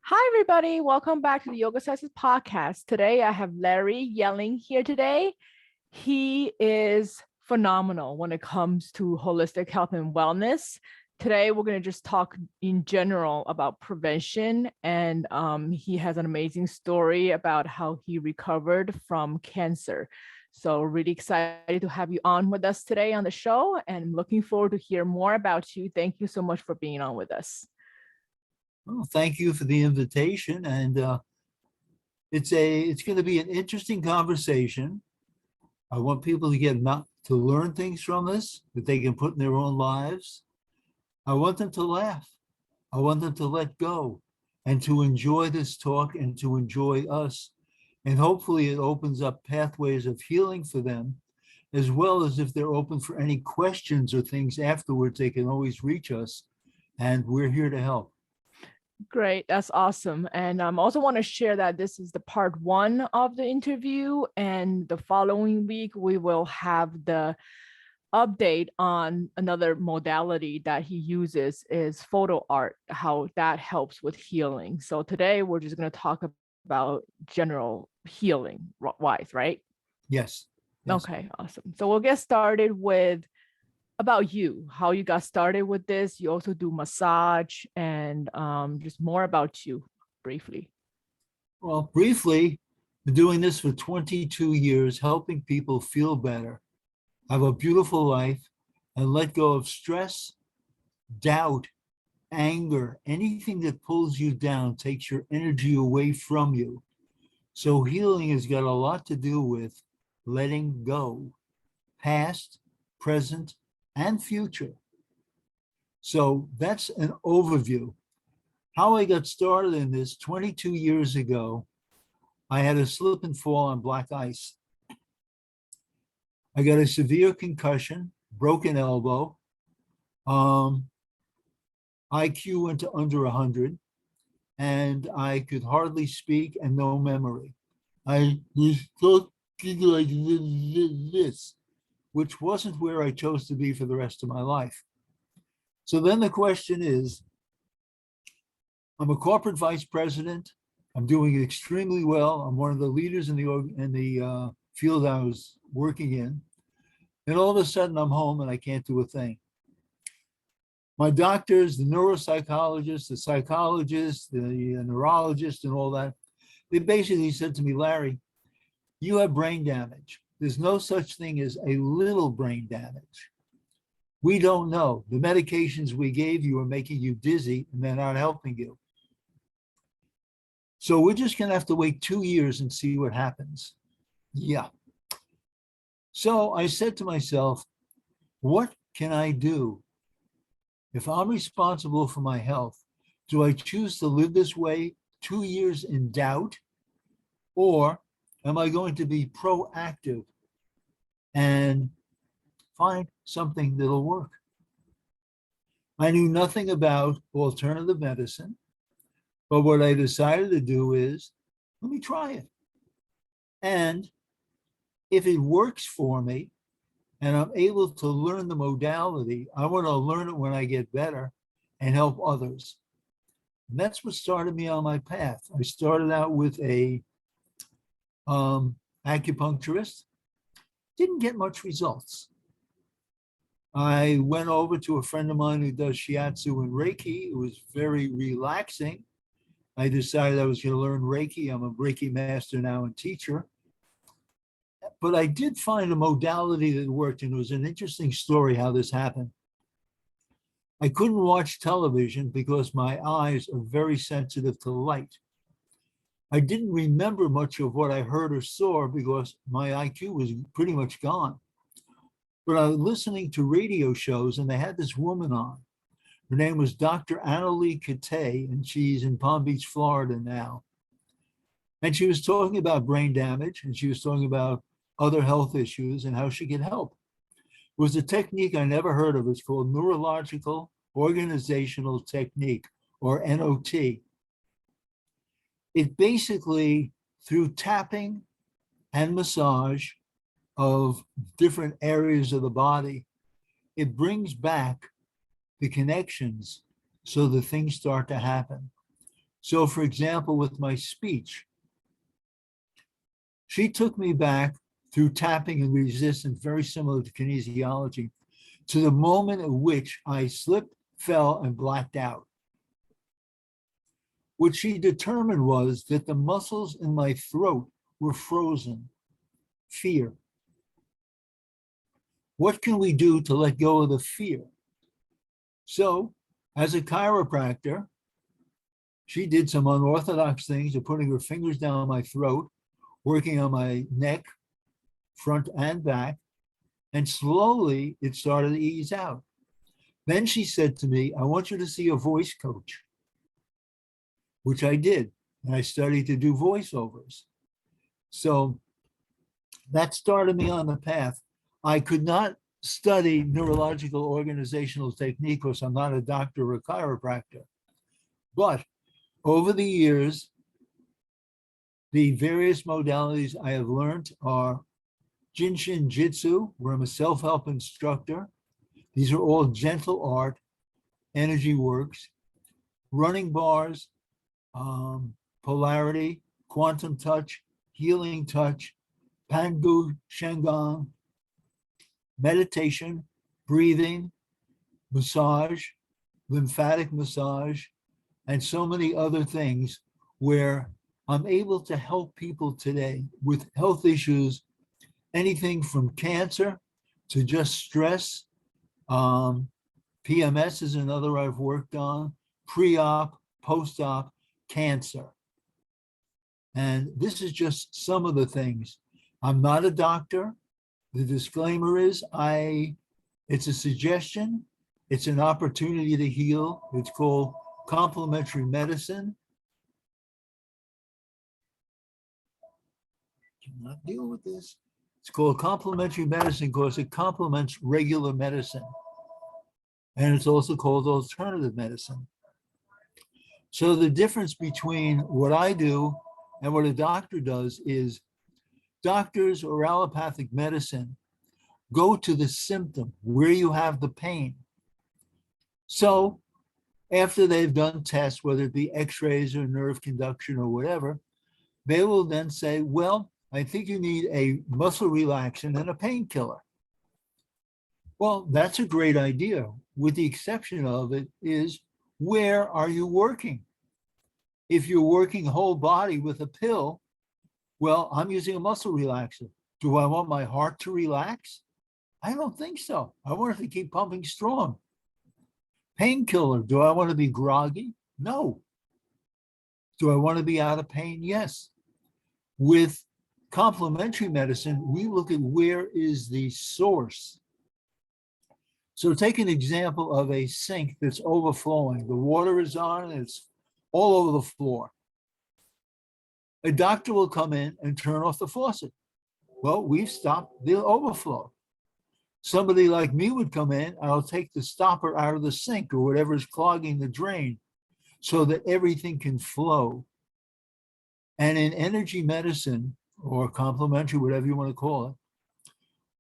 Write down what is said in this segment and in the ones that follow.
Hi, everybody. Welcome back to the Yoga Sessions podcast. Today, I have Larry Yelin here today. He is phenomenal when it comes to holistic health and wellness. Today, we're going to just talk in general about prevention. And he has an amazing story about how he recovered from cancer. So really excited to have you on with us today on the show, and looking forward to hear more about you. Thank you so much for being on with us. Well, thank you for the invitation, and it's going to be an interesting conversation. I want people to to learn things from this that they can put in their own lives. I want them to laugh. I want them to let go and to enjoy this talk and to enjoy us. And hopefully it opens up pathways of healing for them, as well as if they're open for any questions or things afterwards, they can always reach us, and we're here to help. Great. That's awesome. And also want to share that this is the part one of the interview. And the following week, we will have the update on another modality that he uses is photo art, how that helps with healing. So today we're just going to talk about general healing wise, right? Yes. Okay, awesome. So we'll get started with about you, how you got started with this. You also do massage, and just more about you briefly. Well, briefly, been doing this for 22 years, helping people feel better, have a beautiful life, and let go of stress, doubt, anger, anything that pulls you down, takes your energy away from you. So healing has got a lot to do with letting go, past, present, and future. So that's an overview. How I got started in this 22 years ago, I had a slip and fall on black ice. I got a severe concussion, broken elbow. IQ went to under 100, and I could hardly speak and no memory. I was talking like this, which wasn't where I chose to be for the rest of my life. So then the question is, I'm a corporate vice president. I'm doing extremely well. I'm one of the leaders in the field I was working in. And all of a sudden I'm home and I can't do a thing. My doctors, the neuropsychologists, the psychologists, the neurologists and all that, they basically said to me, Larry, you have brain damage. There's no such thing as a little brain damage. We don't know. The medications we gave you are making you dizzy and they're not helping you. So we're just going to have to wait 2 years and see what happens. Yeah. So I said to myself, what can I do? If I'm responsible for my health, do I choose to live this way 2 years in doubt? Or am I going to be proactive and find something that'll work? I knew nothing about alternative medicine, but what I decided to do is, let me try it. And if it works for me and I'm able to learn the modality, I want to learn it when I get better and help others. And that's what started me on my path. I started out with a acupuncturist, didn't get much results. I went over to a friend of mine who does shiatsu and reiki. It was very relaxing. I decided I was going to learn reiki. I'm a reiki master now and teacher. But I did find a modality that worked, and it was an interesting story how this happened. I couldn't watch television because my eyes are very sensitive to light. I didn't remember much of what I heard or saw because my IQ was pretty much gone. But I was listening to radio shows, and they had this woman on. Her name was Dr. Annalie Kate, and she's in Palm Beach, Florida now. And she was talking about brain damage, and she was talking about other health issues and how she could help. It was a technique I never heard of. It's called neurological organizational technique, or NOT. It basically, through tapping and massage of different areas of the body, it brings back the connections so the things start to happen. So for example, with my speech, she took me back through tapping and resistance, very similar to kinesiology, to the moment at which I slipped, fell, and blacked out. What she determined was that the muscles in my throat were frozen. Fear. What can we do to let go of the fear? So, as a chiropractor, she did some unorthodox things of putting her fingers down my throat, working on my neck, front and back, and slowly it started to ease out. Then she said to me, I want you to see a voice coach, which I did. And I studied to do voiceovers. So that started me on the path. I could not study neurological organizational technique because I'm not a doctor or a chiropractor. But over the years, the various modalities I have learned are Jinshin Jitsu, where I'm a self-help instructor. These are all gentle art, energy works, running bars, polarity, quantum touch, healing touch, Pangu Shengon, meditation, breathing, massage, lymphatic massage, and so many other things where I'm able to help people today with health issues, anything from cancer to just stress. PMS is another I've worked on, pre-op, post-op, cancer. And this is just some of the things. I'm not a doctor. The disclaimer is it's a suggestion. It's an opportunity to heal. It's called complementary medicine. Cannot deal with this. It's called complementary medicine because it complements regular medicine. And it's also called alternative medicine. So the difference between what I do and what a doctor does is doctors or allopathic medicine go to the symptom where you have the pain. So after they've done tests, whether it be x-rays or nerve conduction or whatever, they will then say, well, I think you need a muscle relaxant and a painkiller. Well, that's a great idea, with the exception of it is, where are you working? If you're working whole body with a pill, well, I'm using a muscle relaxant. Do I want my heart to relax? I don't think so. I want it to keep pumping strong. Painkiller, do I want to be groggy? No. Do I want to be out of pain? Yes. With complementary medicine, we look at where is the source. So take an example of a sink that's overflowing. The water is on and it's all over the floor. A doctor will come in and turn off the faucet. Well, we've stopped the overflow. Somebody like me would come in, and I'll take the stopper out of the sink or whatever is clogging the drain so that everything can flow. And in energy medicine, or complementary, whatever you want to call it,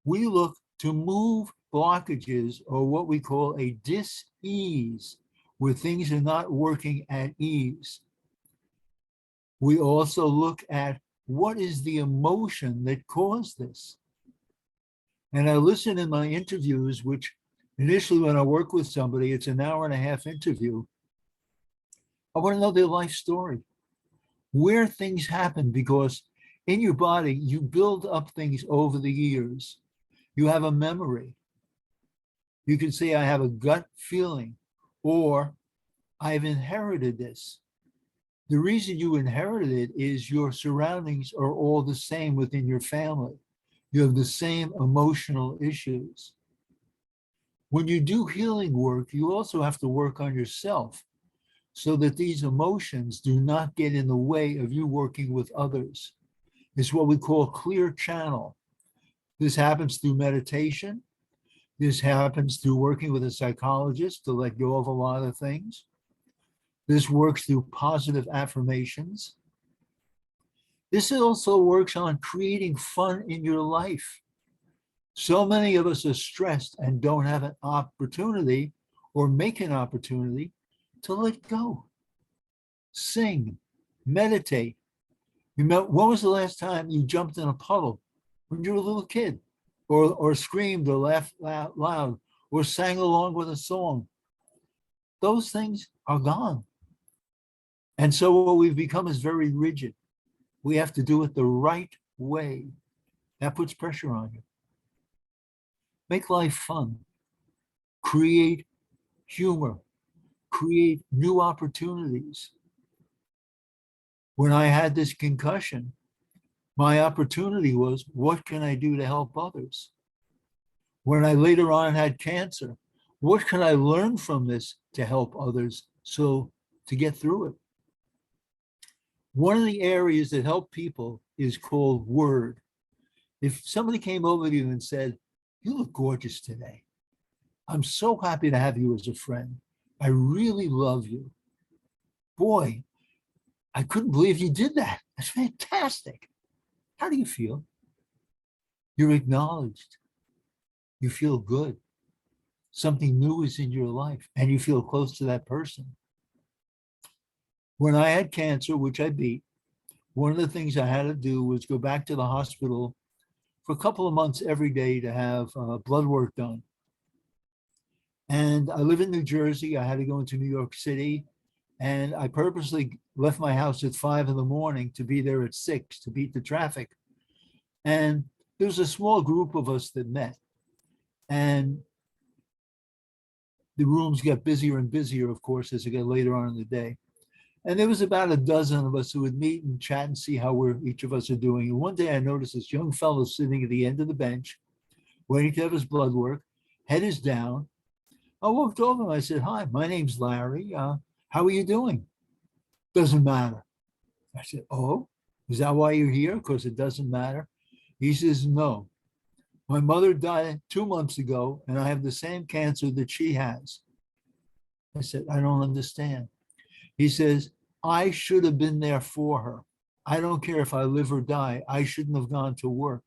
we look to move blockages, or what we call a dis-ease, where things are not working at ease. We also look at what is the emotion that caused this. And I listen in my interviews, which initially when I work with somebody, it's an hour and a half interview. I want to know their life story, where things happen, because in your body, you build up things over the years. You have a memory. You can say, I have a gut feeling, or I've inherited this. The reason you inherited it is your surroundings are all the same within your family. You have the same emotional issues. When you do healing work, you also have to work on yourself so that these emotions do not get in the way of you working with others. It's what we call clear channel. This happens through meditation. This happens through working with a psychologist to let go of a lot of things. This works through positive affirmations. This also works on creating fun in your life. So many of us are stressed and don't have an opportunity or make an opportunity to let go. sing, meditate. Remember, when was the last time you jumped in a puddle when you were a little kid, or screamed or laughed loud, or sang along with a song? Those things are gone. And so what we've become is very rigid. We have to do it the right way. That puts pressure on you. Make life fun. Create humor. Create new opportunities. When I had this concussion, my opportunity was, what can I do to help others? When I later on had cancer, what can I learn from this to help others so to get through it? One of the areas that help people is called word. If somebody came over to you and said, you look gorgeous today. I'm so happy to have you as a friend. I really love you. Boy, I couldn't believe you did that. That's fantastic. How do you feel? You're acknowledged. You feel good. Something new is in your life and you feel close to that person. When I had cancer, which I beat, one of the things I had to do was go back to the hospital for a couple of months every day to have blood work done. And I live in New Jersey. I had to go into New York City. And I purposely left my house at 5 a.m. to be there at 6 to beat the traffic. And there was a small group of us that met. And the rooms get busier and busier, of course, as it got later on in the day. And there was about a dozen of us who would meet and chat and see how each of us are doing. And one day I noticed this young fellow sitting at the end of the bench, waiting to have his blood work, head is down. I walked over and I said, hi, my name's Larry. How are you doing? Doesn't matter. I said, oh, is that why you're here? Because it doesn't matter. He says, no. My mother died 2 months ago and I have the same cancer that she has. I said, I don't understand. He says, I should have been there for her. I don't care if I live or die. I shouldn't have gone to work.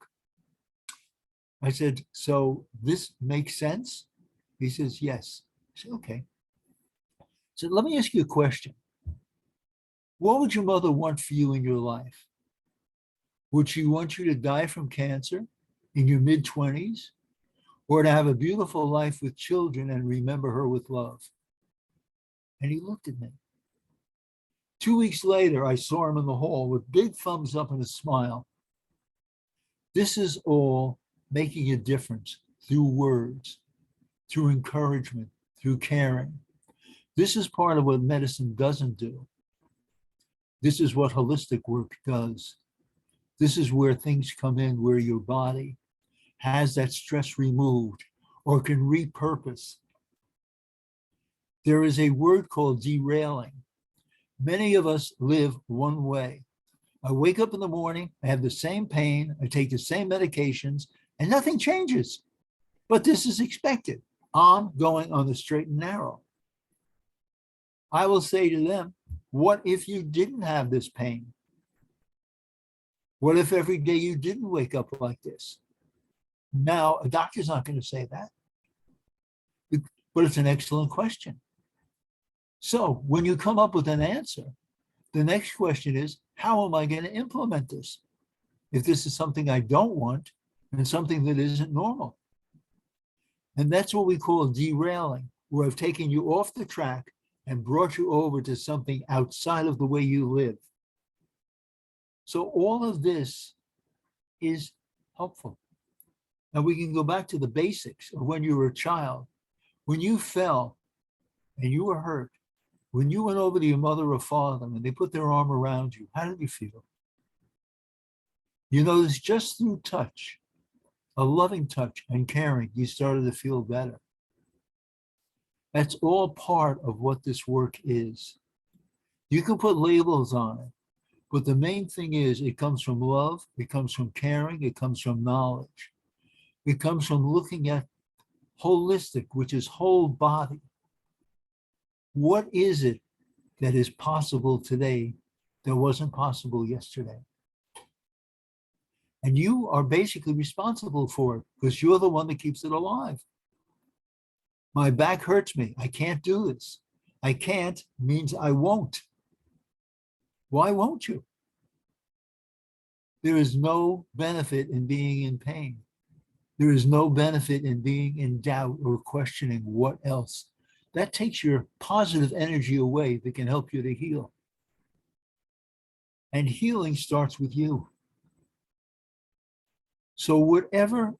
I said, so this makes sense? He says, yes. I said, okay. So let me ask you a question. What would your mother want for you in your life? Would she want you to die from cancer in your mid-20s, or to have a beautiful life with children and remember her with love? And he looked at me. 2 weeks later, I saw him in the hall with big thumbs up and a smile. This is all making a difference through words, through encouragement, through caring. This is part of what medicine doesn't do. This is what holistic work does. This is where things come in, where your body has that stress removed or can repurpose. There is a word called derailing. Many of us live one way. I wake up in the morning, I have the same pain, I take the same medications, and nothing changes. But this is expected. I'm going on the straight and narrow. I will say to them, what if you didn't have this pain? What if every day you didn't wake up like this? Now, a doctor's not going to say that, but it's an excellent question. So when you come up with an answer, the next question is, how am I going to implement this? If this is something I don't want and something that isn't normal. And that's what we call derailing, where I've taken you off the track and brought you over to something outside of the way you live. So all of this is helpful. Now we can go back to the basics of when you were a child. When you fell and you were hurt, when you went over to your mother or father and they put their arm around you, how did you feel? You notice just through touch, a loving touch and caring, you started to feel better. That's all part of what this work is. You can put labels on it, but the main thing is it comes from love, it comes from caring, it comes from knowledge. It comes from looking at holistic, which is whole body. What is it that is possible today that wasn't possible yesterday? And you are basically responsible for it because you're the one that keeps it alive. My back hurts me. I can't do this. I can't means I won't. Why won't you? There is no benefit in being in pain. There is no benefit in being in doubt or questioning what else. That takes your positive energy away that can help you to heal. And healing starts with you. So whatever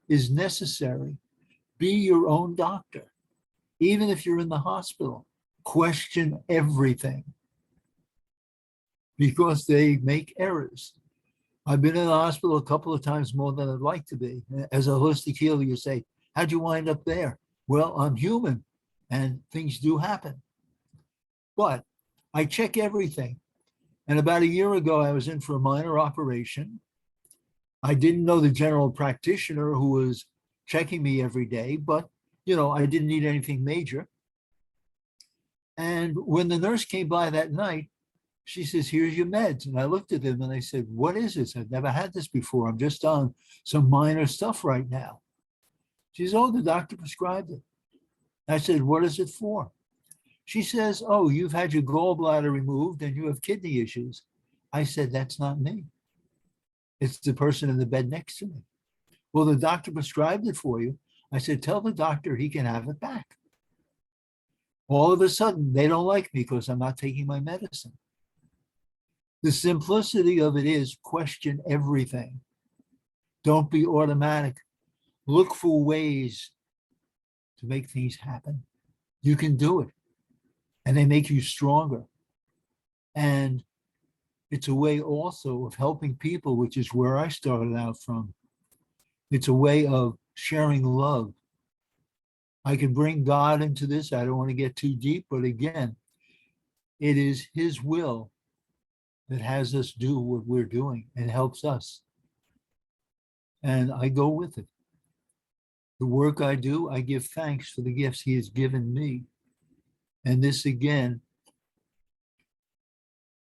is necessary, be your own doctor. Even if you're in the hospital, question everything because they make errors. I've been in the hospital a couple of times more than I'd like to be. As a holistic healer, you say, how'd you wind up there? Well, I'm human and things do happen. But I check everything. And about a year ago, I was in for a minor operation. I didn't know the general practitioner who was checking me every day, but I didn't need anything major. And when the nurse came by that night, she says, here's your meds. And I looked at them and I said, what is this? I've never had this before. I'm just on some minor stuff right now. She says, oh, the doctor prescribed it. I said, what is it for? She says, oh, you've had your gallbladder removed and you have kidney issues. I said, that's not me. It's the person in the bed next to me. Well, the doctor prescribed it for you. I said, tell the doctor he can have it back. All of a sudden, they don't like me because I'm not taking my medicine. The simplicity of it is question everything. Don't be automatic. Look for ways to make things happen. You can do it. And they make you stronger. And it's a way also of helping people, which is where I started out from. It's a way of sharing love. I can bring God into this. I don't want to get too deep, but again, it is his will that has us do what we're doing and helps us. And I go with it. The work I do, I give thanks for the gifts he has given me. And this again,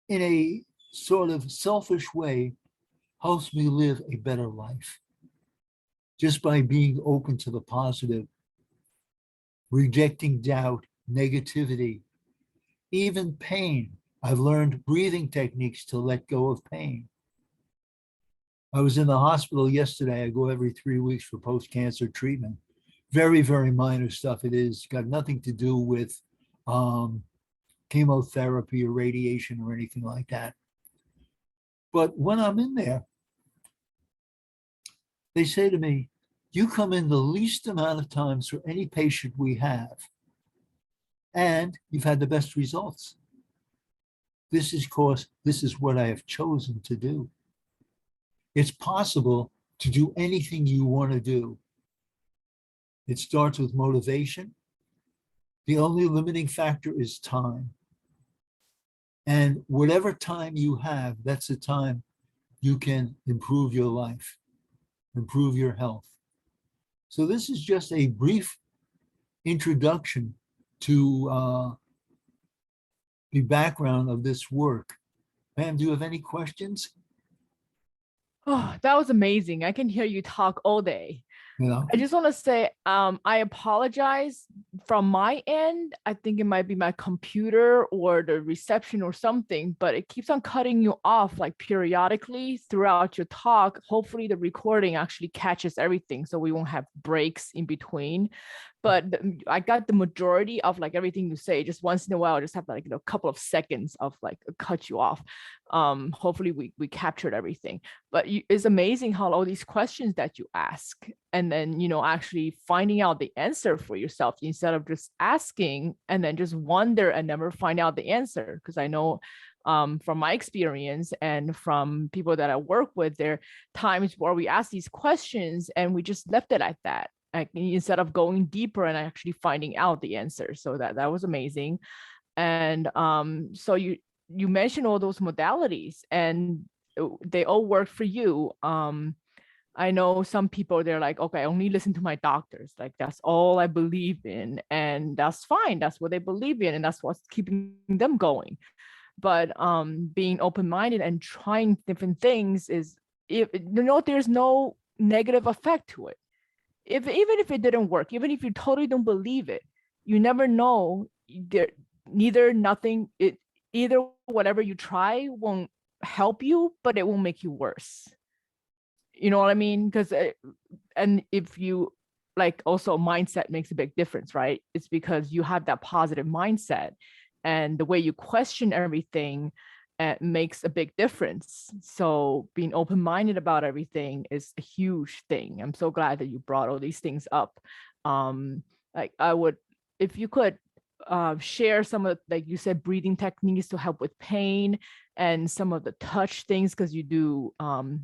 in a sort of selfish way, helps me live a better life. Just by being open to the positive, rejecting doubt, negativity, even pain. I've learned breathing techniques to let go of pain. I was in the hospital yesterday. I go every 3 weeks for post-cancer treatment. Very, very minor stuff. It is got nothing to do with chemotherapy or radiation or anything like that. But when I'm in there, they say to me, you come in the least amount of times for any patient we have, and you've had the best results. This is because this is what I have chosen to do. It's possible to do anything you want to do. It starts with motivation. The only limiting factor is time. And whatever time you have, that's the time you can improve your life, improve your health. So this is just a brief introduction to the background of this work. Pam, do you have any questions? Oh, that was amazing. I can hear you talk all day. I just want to say, I apologize from my end. I think it might be my computer or the reception or something, but it keeps on cutting you off like periodically throughout your talk. Hopefully the recording actually catches everything so we won't have breaks in between. But I got the majority of like everything you say. Just once in a while, I just have like a couple of seconds of like cut you off. Hopefully we captured everything. But it's amazing how all these questions that you ask, and then actually finding out the answer for yourself instead of just asking and then just wonder and never find out the answer. Because I know from my experience and from people that I work with, there are times where we ask these questions and we just left it at that. Like, instead of going deeper and actually finding out the answer. So that was amazing. And so you mentioned all those modalities and they all work for you. I know some people, they're like, okay, I only listen to my doctors. Like, that's all I believe in. And that's fine. That's what they believe in. And that's what's keeping them going. But being open-minded and trying different things is, there's no negative effect to it. Even if it didn't work, even if you totally don't believe it, you never know. Nothing, either whatever you try won't help you, but it will make you worse. You know what I mean? Because and if you like, also mindset makes a big difference, right? It's because you have that positive mindset, and the way you question everything makes a big difference. So being open-minded about everything is a huge thing. I'm so glad that you brought all these things up. Like I would, if you could share some of, like you said, breathing techniques to help with pain, and some of the touch things, because you do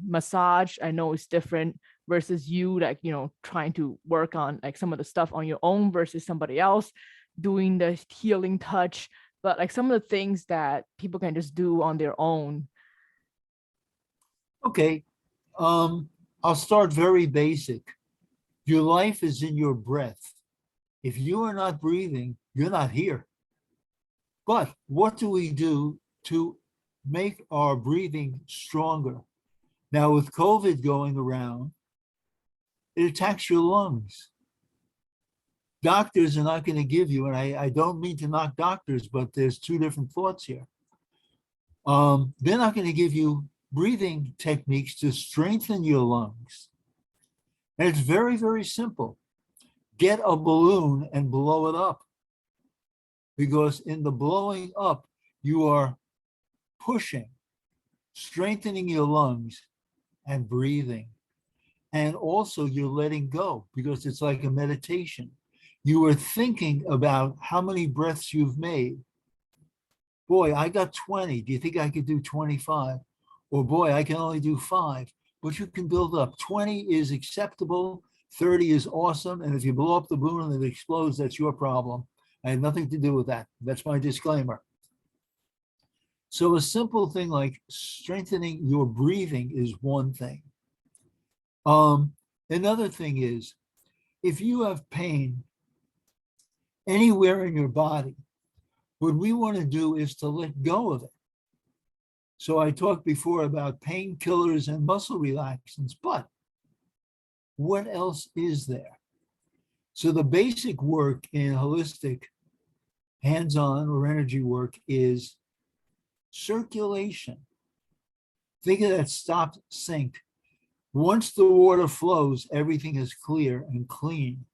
massage. I know it's different versus you, like, you know, trying to work on like some of the stuff on your own versus somebody else doing the healing touch. But like some of the things that people can just do on their own. Okay. I'll start very basic. Your life is in your breath. If you are not breathing, you're not here. But what do we do to make our breathing stronger? Now, with COVID going around, it attacks your lungs. Doctors are not going to give you, and I don't mean to knock doctors, but there's two different thoughts here. They're not going to give you breathing techniques to strengthen your lungs. And it's very, very simple. Get a balloon and blow it up. Because in the blowing up, you are pushing, strengthening your lungs and breathing. And also you're letting go, because it's like a meditation. You are thinking about how many breaths you've made. Boy, I got 20. Do you think I could do 25? Or boy, I can only do 5. But you can build up. 20 is acceptable. 30 is awesome. And if you blow up the balloon and it explodes, that's your problem. I had nothing to do with that. That's my disclaimer. So a simple thing like strengthening your breathing is one thing. Another thing is, if you have pain anywhere in your body, what we want to do is to let go of it. So I talked before about painkillers and muscle relaxants, but what else is there? So the basic work in holistic hands-on or energy work is circulation. Think of that stop sink. Once the water flows, everything is clear and clean.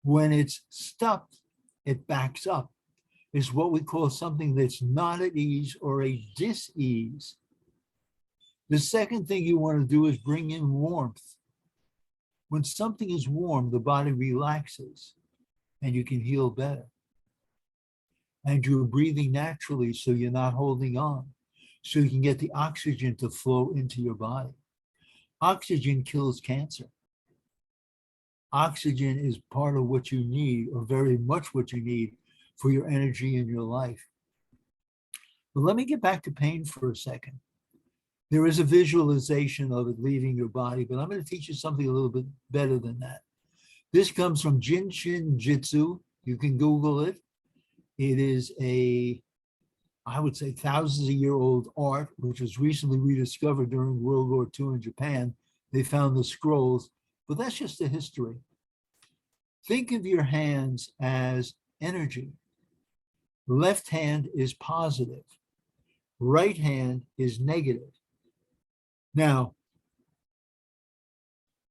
When it's stopped, it backs up. It's what we call something that's not at ease or a dis-ease. The second thing you want to do is bring in warmth. When something is warm, the body relaxes and you can heal better. And you're breathing naturally, so you're not holding on. So you can get the oxygen to flow into your body. Oxygen kills cancer. Oxygen is part of what you need, or very much what you need for your energy in your life. But let me get back to pain for a second. There is a visualization of it leaving your body, but I'm going to teach you something a little bit better than that. This comes from Jin Shin Jitsu. You can Google it. It is a, I would say, thousands of year old art, which was recently rediscovered during World War II in Japan. They found the scrolls, but that's just a history. Think of your hands as energy. Left hand is positive. Right hand is negative. Now,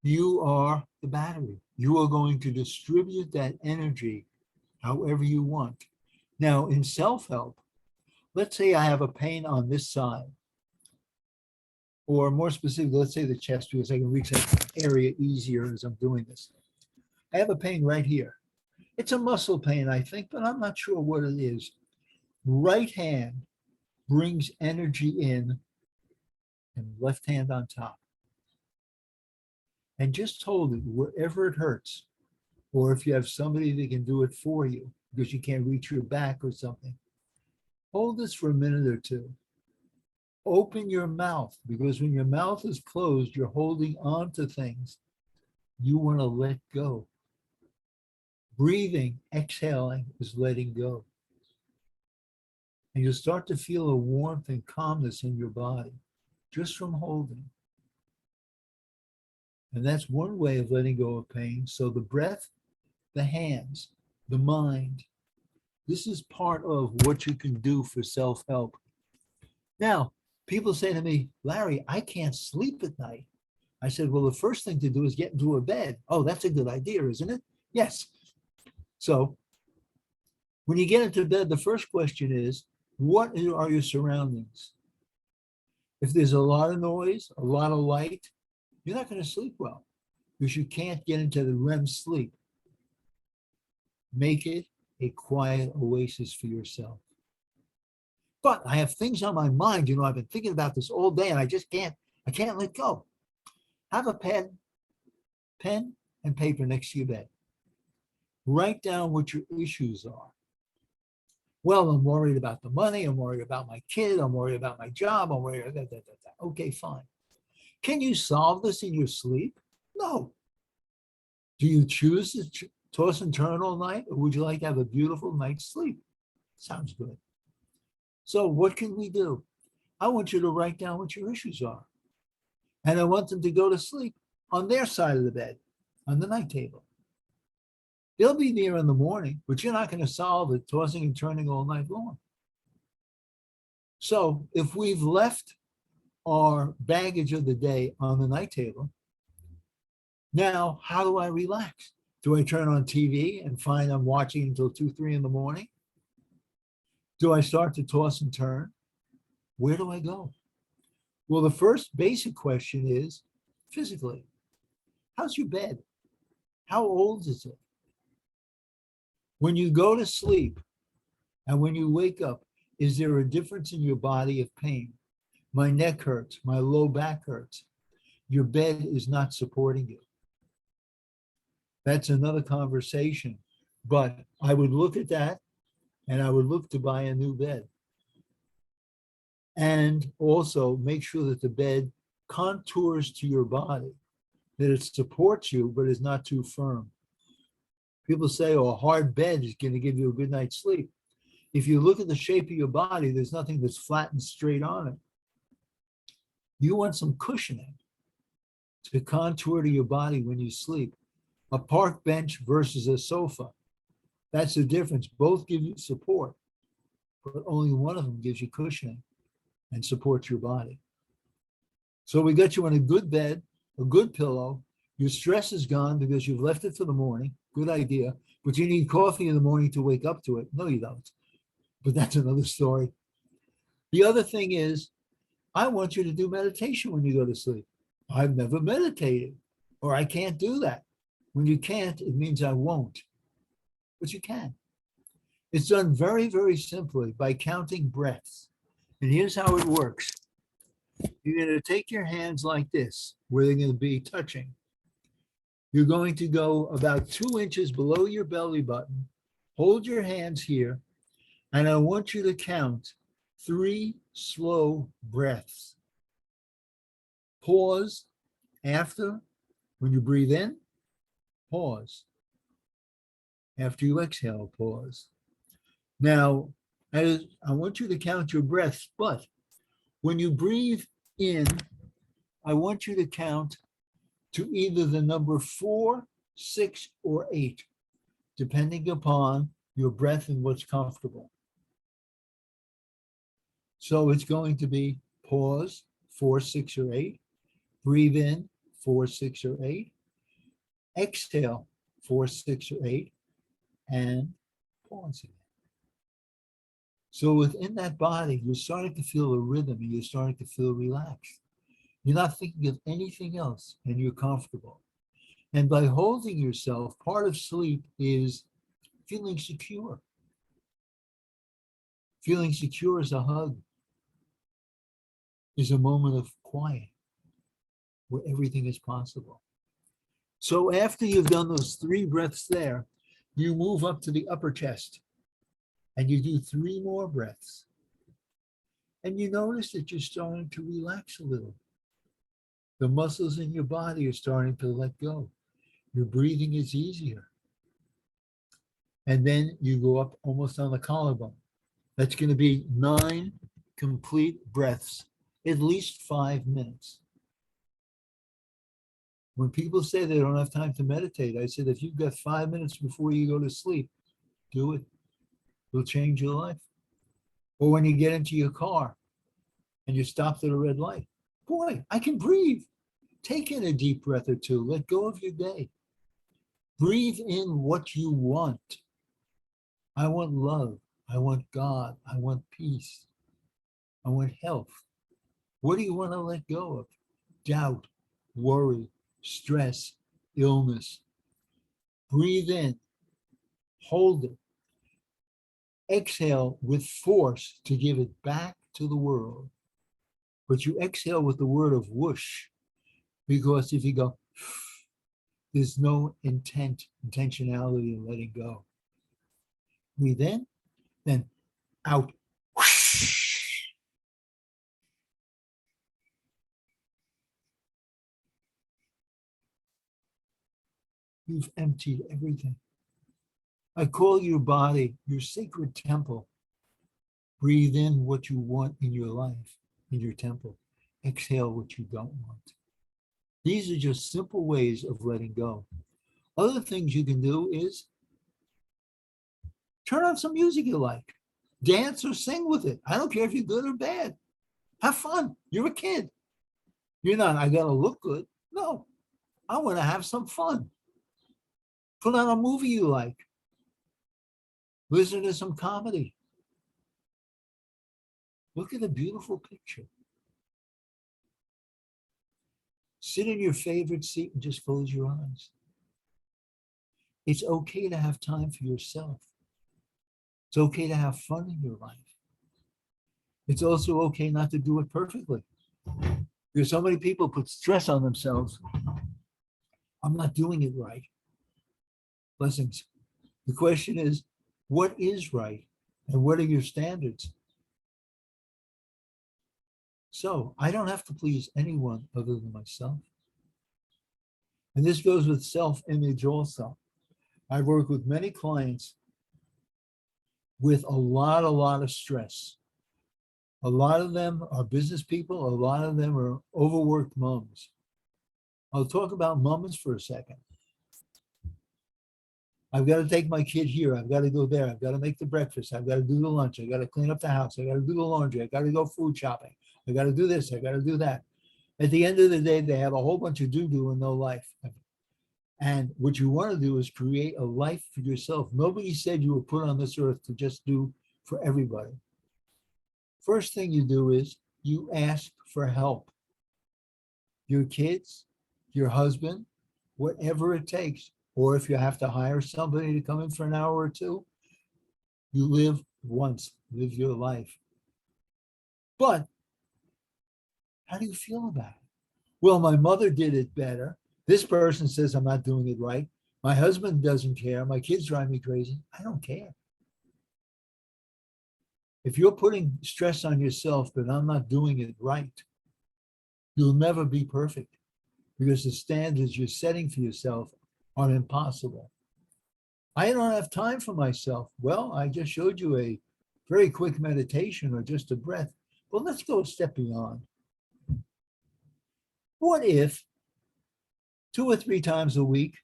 you are the battery. You are going to distribute that energy however you want. Now, in self-help, let's say I have a pain on this side, or more specifically, let's say the chest, because I can reach that area easier as I'm doing this. I have a pain right here. It's a muscle pain, I think, but I'm not sure what it is. Right hand brings energy in, and left hand on top. And just hold it wherever it hurts. Or if you have somebody that can do it for you because you can't reach your back or something, hold this for a minute or two. Open your mouth, because when your mouth is closed, you're holding on to things you want to let go. Breathing, exhaling is letting go. And you'll start to feel a warmth and calmness in your body just from holding. And that's one way of letting go of pain. So the breath, the hands, the mind, This is part of what you can do for self-help. Now, people say to me, Larry, I can't sleep at night. I said, well, the first thing to do is get into a bed. Oh, that's a good idea, isn't it? Yes. So when you get into bed, the first question is, what are your surroundings? If there's a lot of noise, a lot of light, you're not going to sleep well because you can't get into the REM sleep. Make it a quiet oasis for yourself. But I have things on my mind, I've been thinking about this all day and I can't let go. Have a pen and paper next to your bed. Write down what your issues are. Well, I'm worried about the money. I'm worried about my kid. I'm worried about my job. I'm worried about that. Okay, fine. Can you solve this in your sleep? No. Do you choose to toss and turn all night, or would you like to have a beautiful night's sleep? Sounds good. So what can we do? I want you to write down what your issues are. And I want them to go to sleep on their side of the bed, on the night table. They'll be there in the morning, but you're not going to solve it tossing and turning all night long. So if we've left our baggage of the day on the night table, now how do I relax? Do I turn on TV and find I'm watching until 2, 3 in the morning? Do I start to toss and turn? Where do I go? Well, the first basic question is physically. How's your bed? How old is it? When you go to sleep and when you wake up, is there a difference in your body of pain? My neck hurts, my low back hurts. Your bed is not supporting you. That's another conversation, but I would look at that and I would look to buy a new bed. And also make sure that the bed contours to your body, that it supports you, but is not too firm. People say, oh, a hard bed is going to give you a good night's sleep. If you look at the shape of your body, there's nothing that's flat and straight on it. You want some cushioning to contour to your body when you sleep. A park bench versus a sofa. That's the difference. Both give you support, but only one of them gives you cushioning and supports your body. So we got you in a good bed, a good pillow. Your stress is gone because you've left it for the morning. Good idea. But you need coffee in the morning to wake up to it. No, you don't. But that's another story. The other thing is, I want you to do meditation when you go to sleep. I've never meditated, or I can't do that. When you can't, it means I won't. But you can. It's done very, very simply by counting breaths. And here's how it works. You're going to take your hands like this, where they're going to be touching. You're going to go about 2 inches below your belly button. Hold your hands here. And I want you to count 3 slow breaths. Pause after, when you breathe in, pause. After you exhale, pause. Now, I want you to count your breaths, but when you breathe in, I want you to count to either the number 4, 6, or 8, depending upon your breath and what's comfortable. So it's going to be pause, 4, 6, or 8. Breathe in, 4, 6, or 8. Exhale, 4, 6, or 8. And pause again. So within that body, you're starting to feel a rhythm and you're starting to feel relaxed. You're not thinking of anything else and you're comfortable. And by holding yourself, part of sleep is feeling secure. Feeling secure is a hug, is a moment of quiet where everything is possible. So after you've done those 3 breaths there, you move up to the upper chest and you do 3 more breaths. And you notice that you're starting to relax a little. The muscles in your body are starting to let go. Your breathing is easier. And then you go up almost on the collarbone. That's going to be 9 complete breaths, at least 5 minutes. When people say they don't have time to meditate, I said, if you've got 5 minutes before you go to sleep, do it. It'll change your life. Or when you get into your car and you stop at a red light, boy, I can breathe. Take in a deep breath or two. Let go of your day. Breathe in what you want. I want love. I want God. I want peace. I want health. What do you want to let go of? Doubt, worry, stress, illness. Breathe in. Hold it. Exhale with force to give it back to the world. But you exhale with the word of whoosh, because if you go, there's no intentionality in letting go. Breathe in, then out. Whoosh. You've emptied everything. I call your body your sacred temple. Breathe in what you want in your life, in your temple. Exhale what you don't want. These are just simple ways of letting go. Other things you can do is turn on some music you like. Dance or sing with it. I don't care if you're good or bad. Have fun. You're a kid. You're not, I gotta look good. No, I want to have some fun. Put on a movie you like. Listen to some comedy. Look at a beautiful picture. Sit in your favorite seat and just close your eyes. It's okay to have time for yourself. It's okay to have fun in your life. It's also okay not to do it perfectly. Because so many people put stress on themselves. I'm not doing it right. Blessings. The question is, what is right? And what are your standards? So I don't have to please anyone other than myself. And this goes with self-image also. I work with many clients with a lot of stress. A lot of them are business people. A lot of them are overworked moms. I'll talk about moms for a second. I've got to take my kid here. I've got to go there. I've got to make the breakfast. I've got to do the lunch. I've got to clean up the house. I've got to do the laundry. I've got to go food shopping. I've got to do this. I've got to do that. At the end of the day, they have a whole bunch of do-do and no life. And what you want to do is create a life for yourself. Nobody said you were put on this earth to just do for everybody. First thing you do is you ask for help. Your kids, your husband, whatever it takes. Or if you have to hire somebody to come in for an hour or two, you live once, live your life. But how do you feel about it? Well, my mother did it better. This person says I'm not doing it right. My husband doesn't care. My kids drive me crazy. I don't care. If you're putting stress on yourself that I'm not doing it right, you'll never be perfect because the standards you're setting for yourself are impossible. I don't have time for myself. Well, I just showed you a very quick meditation or just a breath. But let's go a step beyond. What if 2 or 3 times a week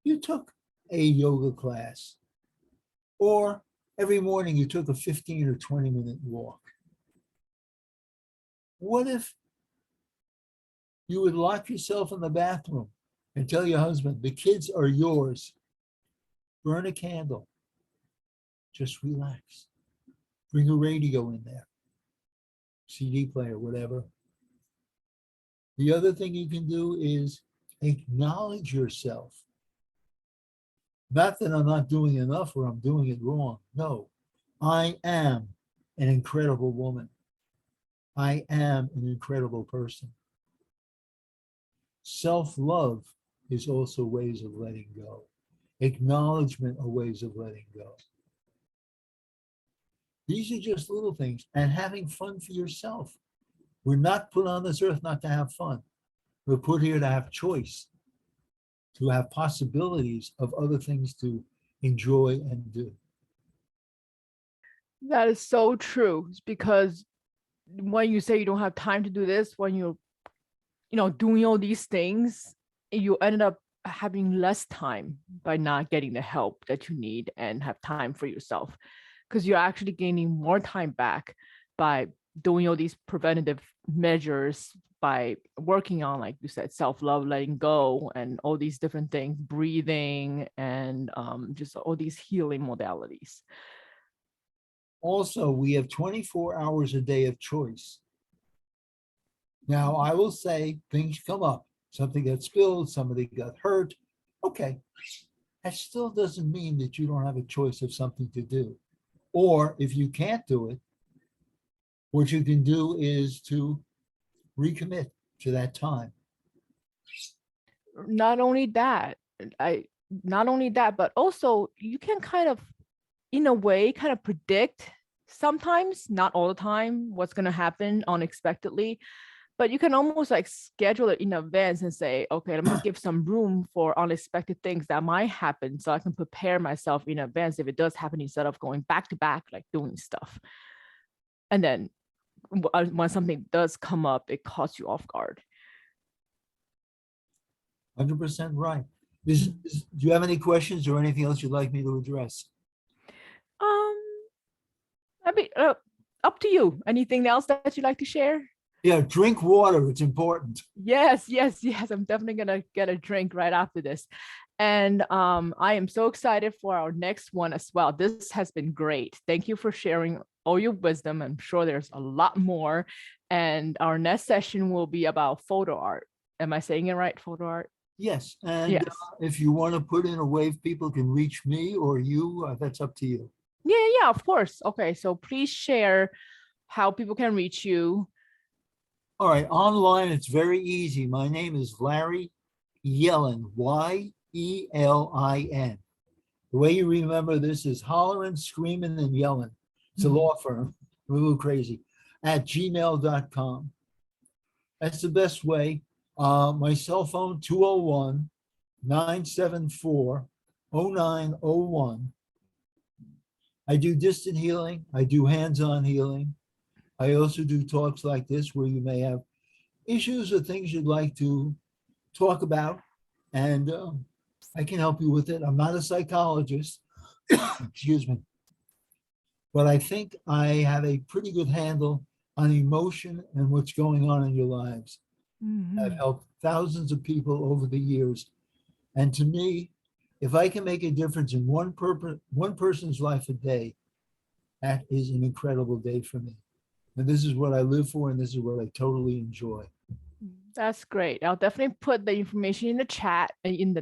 you took a yoga class, or every morning you took a 15 or 20-minute walk? What if you would lock yourself in the bathroom and tell your husband, the kids are yours. Burn a candle. Just relax. Bring a radio in there. CD player, whatever. The other thing you can do is acknowledge yourself. Not that I'm not doing enough or I'm doing it wrong. No, I am an incredible woman. I am an incredible person. Self-love is also ways of letting go. Acknowledgement are ways of letting go. These are just little things, and having fun for yourself. We're not put on this earth not to have fun. We're put here to have choice, to have possibilities of other things to enjoy and do. That is so true. It's because when you say you don't have time to do this, when you're, doing all these things, you ended up having less time by not getting the help that you need and have time for yourself. because you're actually gaining more time back by doing all these preventative measures, by working on, like you said, self-love, letting go, and all these different things, breathing, and just all these healing modalities. Also, we have 24 hours a day of choice. Now, I will say things come up. Something got spilled, somebody got hurt. Okay, that still doesn't mean that you don't have a choice of something to do. Or if you can't do it, what you can do is to recommit to that time. Not only that, but also you can kind of, in a way, kind of predict sometimes, not all the time, what's going to happen unexpectedly. But you can almost like schedule it in advance and say, okay, let me give some room for unexpected things that might happen, so I can prepare myself in advance if it does happen, instead of going back to back, like doing stuff. And then when something does come up, it caught you off guard. 100% right. Do you have any questions or anything else you'd like me to address? I mean, up to you. Anything else that you'd like to share? Yeah, drink water. It's important. Yes. I'm definitely gonna get a drink right after this. And I am so excited for our next one as well. This has been great. Thank you for sharing all your wisdom. I'm sure there's a lot more. And our next session will be about photo art. Am I saying it right? Photo art? Yes. And Yes. if you want to put in a way people can reach me or you, that's up to you. Yeah, of course. Okay, so please share how people can reach you. All right, online, it's very easy. My name is Larry Yelin, Yelin. The way you remember this is hollering, screaming, and yelling. It's a law firm. We're a little crazy. At gmail.com. That's the best way. My cell phone, 201-974-0901. I do distant healing. I do hands-on healing. I also do talks like this where you may have issues or things you'd like to talk about, and I can help you with it. I'm not a psychologist, excuse me, but I think I have a pretty good handle on emotion and what's going on in your lives. I've helped thousands of people over the years, and to me, if I can make a difference in one person's life a day, that is an incredible day for me. And this is what I live for, and this is what I totally enjoy. That's great. I'll definitely put the information in the chat, in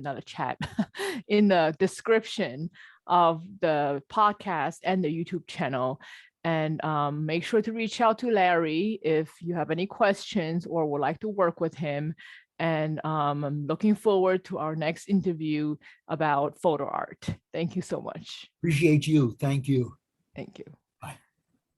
the description of the podcast and the YouTube channel. And make sure to reach out to Larry if you have any questions or would like to work with him. And I'm looking forward to our next interview about photo art. Thank you so much. Appreciate you. Thank you. Thank you.